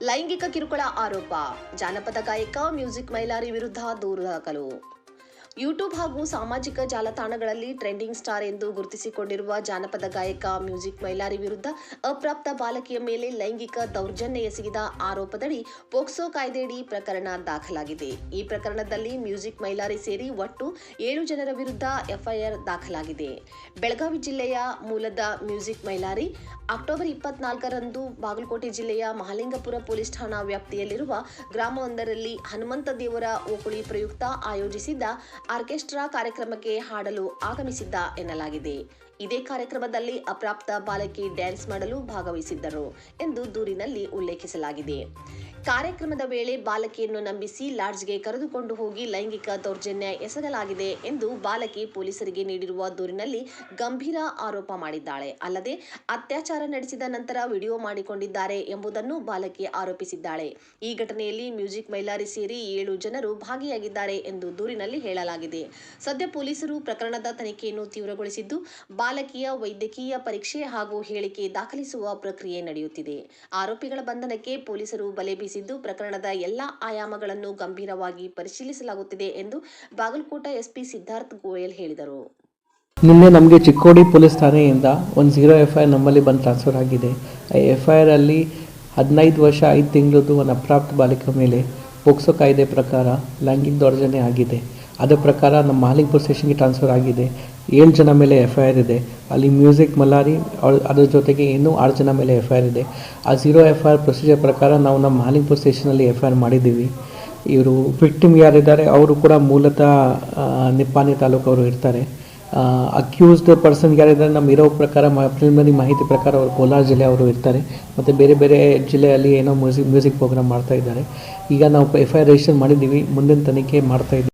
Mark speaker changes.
Speaker 1: ಲೈಂಗಿಕ ಕಿರುಕುಳ ಆರೋಪ ಜಾನಪದ ಗಾಯಕ ಮ್ಯೂಸಿಕ್ ಮೈಲಾರಿ ವಿರುದ್ಧ ದೂರು ದಾಖಲು. ಯೂಟ್ಯೂಬ್ ಹಾಗೂ ಸಾಮಾಜಿಕ ಜಾಲತಾಣಗಳಲ್ಲಿ ಟ್ರೆಂಡಿಂಗ್ ಸ್ಟಾರ್ ಎಂದು ಗುರುತಿಸಿಕೊಂಡಿರುವ ಜಾನಪದ ಗಾಯಕ ಮ್ಯೂಸಿಕ್ ಮೈಲಾರಿ ವಿರುದ್ಧ ಅಪ್ರಾಪ್ತ ಬಾಲಕಿಯ ಮೇಲೆ ಲೈಂಗಿಕ ದೌರ್ಜನ್ಯ ಎಸಗಿದ ಆರೋಪದಡಿ ಪೋಕ್ಸೋ ಕಾಯ್ದೆಯಡಿ ಪ್ರಕರಣ ದಾಖಲಾಗಿದೆ. ಈ ಪ್ರಕರಣದಲ್ಲಿ ಮ್ಯೂಸಿಕ್ ಮೈಲಾರಿ ಸೇರಿ ಒಟ್ಟು 7 ಜನರ ವಿರುದ್ಧ ಎಫ್ಐಆರ್ ದಾಖಲಾಗಿದೆ. ಬೆಳಗಾವಿ ಜಿಲ್ಲೆಯ ಮೂಲದ ಮ್ಯೂಸಿಕ್ ಮೈಲಾರಿ ಅಕ್ಟೋಬರ್ 24ರಂದು ಬಾಗಲಕೋಟೆ ಜಿಲ್ಲೆಯ ಮಹಾಲಿಂಗಪುರ ಪೊಲೀಸ್ ಠಾಣಾ ವ್ಯಾಪ್ತಿಯಲ್ಲಿರುವ ಗ್ರಾಮವೊಂದರಲ್ಲಿ ಹನುಮಂತ ದೇವರ ಓಕುಳಿ ಪ್ರಯುಕ್ತ ಆಯೋಜಿಸಿದ್ದ ಆರ್ಕೆಸ್ಟ್ರಾ ಕಾರ್ಯಕ್ರಮಕ್ಕೆ ಹಾಡಲು ಆಗಮಿಸಿದ್ದ ಎನ್ನಲಾಗಿದೆ. ಇದೇ ಕಾರ್ಯಕ್ರಮದಲ್ಲಿ ಅಪ್ರಾಪ್ತ ಬಾಲಕಿ ಡ್ಯಾನ್ಸ್ ಮಾಡಲು ಭಾಗವಹಿಸಿದ್ದರು ಎಂದು ದೂರಿನಲ್ಲಿ ಉಲ್ಲೇಖಿಸಲಾಗಿದೆ. ಕಾರ್ಯಕ್ರಮದ ವೇಳೆ ಬಾಲಕಿಯನ್ನು ನಂಬಿಸಿ ಲಾಡ್ಜ್ಗೆ ಕರೆದುಕೊಂಡು ಹೋಗಿ ಲೈಂಗಿಕ ದೌರ್ಜನ್ಯ ಎಸಗಲಾಗಿದೆ ಎಂದು ಬಾಲಕಿ ಪೊಲೀಸರಿಗೆ ನೀಡಿರುವ ದೂರಿನಲ್ಲಿ ಗಂಭೀರ ಆರೋಪ ಮಾಡಿದ್ದಾಳೆ. ಅಲ್ಲದೆ ಅತ್ಯಾಚಾರ ನಡೆಸಿದ ನಂತರ ವಿಡಿಯೋ ಮಾಡಿಕೊಂಡಿದ್ದಾರೆ ಎಂಬುದನ್ನು ಬಾಲಕಿ ಆರೋಪಿಸಿದ್ದಾಳೆ. ಈ ಘಟನೆಯಲ್ಲಿ ಮ್ಯೂಸಿಕ್ ಮೈಲಾರಿ ಸೇರಿ 7 ಜನರು ಭಾಗಿಯಾಗಿದ್ದಾರೆ ಎಂದು ದೂರಿನಲ್ಲಿ ಹೇಳಲಾಗಿದೆ. ಸದ್ಯ ಪೊಲೀಸರು ಪ್ರಕರಣದ ತನಿಖೆಯನ್ನು ತೀವ್ರಗೊಳಿಸಿದ್ದು, ಬಾಲಕಿಯ ವೈದ್ಯಕೀಯ ಪರೀಕ್ಷೆ ಹಾಗೂ ಹೇಳಿಕೆ ದಾಖಲಿಸುವ ಪ್ರಕ್ರಿಯೆ ನಡೆಯುತ್ತಿದೆ. ಆರೋಪಿಗಳ ಬಂಧನಕ್ಕೆ ಪೊಲೀಸರು ಬಲೆ ಬೀಸಿದ್ದು, ಪ್ರಕರಣದ ಎಲ್ಲಾ ಆಯಾಮಗಳನ್ನು ಗಂಭೀರವಾಗಿ ಪರಿಶೀಲಿಸಲಾಗುತ್ತಿದೆ ಎಂದು ಬಾಗಲಕೋಟೆ ಎಸ್ಪಿ ಸಿದ್ಧಾರ್ಥ ಗೋಯಲ್ ಹೇಳಿದರು.
Speaker 2: ನಿನ್ನೆ ನಮಗೆ ಚಿಕ್ಕೋಡಿ ಪೊಲೀಸ್ ಠಾಣೆಯಿಂದ ಒಂದು 0 ಎಫ್ಐಆರ್ ನಮ್ಮಲ್ಲಿ ಬಂದು ಟ್ರಾನ್ಸ್ಫರ್ ಆಗಿದೆ. ಈ ಎಫ್ಐಆರ್ ಅಲ್ಲಿ 15 ವರ್ಷ 5 ತಿಂಗಳದ್ದು ಒಂದು ಅಪ್ರಾಪ್ತ ಬಾಲಿಕೆ ಮೇಲೆ ಪೋಕ್ಸೋ ಕಾಯ್ದೆ ಪ್ರಕಾರ ಲೈಂಗಿಕ ದೌರ್ಜನ್ಯ ಆಗಿದೆ. ಅದರ ಪ್ರಕಾರ ನಮ್ಮ ಮಹಾಲಿಂಗಪುರ ಸ್ಟೇಷನ್ಗೆ ಟ್ರಾನ್ಸ್ಫರ್ ಆಗಿದೆ. 7 ಜನ ಮೇಲೆ ಎಫ್ಐಆರ್ ಇದೆ. ಅಲ್ಲಿ ಮ್ಯೂಸಿಕ್ ಮಲ್ಲಾರಿ ಅದ್ರ ಜೊತೆಗೆ ಇನ್ನೂ 6 ಜನ ಮೇಲೆ ಎಫ್ಐಆರ್ ಇದೆ. ಆ 0 ಎಫ್ಐಆರ್ ಪ್ರೊಸೀಜರ್ ಪ್ರಕಾರ ನಾವು ನಮ್ಮ ಮಹಾಲಿಂಗಪುರ ಸ್ಟೇಷನಲ್ಲಿ ಎಫ್ಐಆರ್ ಮಾಡಿದ್ದೀವಿ. ಇವರು ವಿಕ್ಟಿಮ್ ಯಾರಿದ್ದಾರೆ ಅವರು ಕೂಡ ಮೂಲತಃ ನಿಪ್ಪಾಣಿ ತಾಲೂಕು ಅವರು ಇರ್ತಾರೆ. ಅಕ್ಯೂಸ್ಡ್ ಪರ್ಸನ್ ಯಾರಿದ್ದಾರೆ ನಮ್ಮ ಇರೋ ಪ್ರಕಾರ ಪ್ರಿಲಿಮಿನರಿ ಮಾಹಿತಿ ಪ್ರಕಾರ ಅವರು ಕೋಲಾರ ಜಿಲ್ಲೆ ಅವರು ಇರ್ತಾರೆ. ಮತ್ತು ಬೇರೆ ಬೇರೆ ಜಿಲ್ಲೆಯಲ್ಲಿ ಏನೋ ಮ್ಯೂಸಿಕ್ ಪ್ರೋಗ್ರಾಮ್ ಮಾಡ್ತಾ ಇದ್ದಾರೆ. ಈಗ ನಾವು ಎಫ್ಐಆರ್ ರಿಜಿಸ್ಟರ್ ಮಾಡಿದ್ದೀವಿ. ಮುಂದಿನ ತನಿಖೆ ಮಾಡ್ತಾ ಇದ್ದೀವಿ.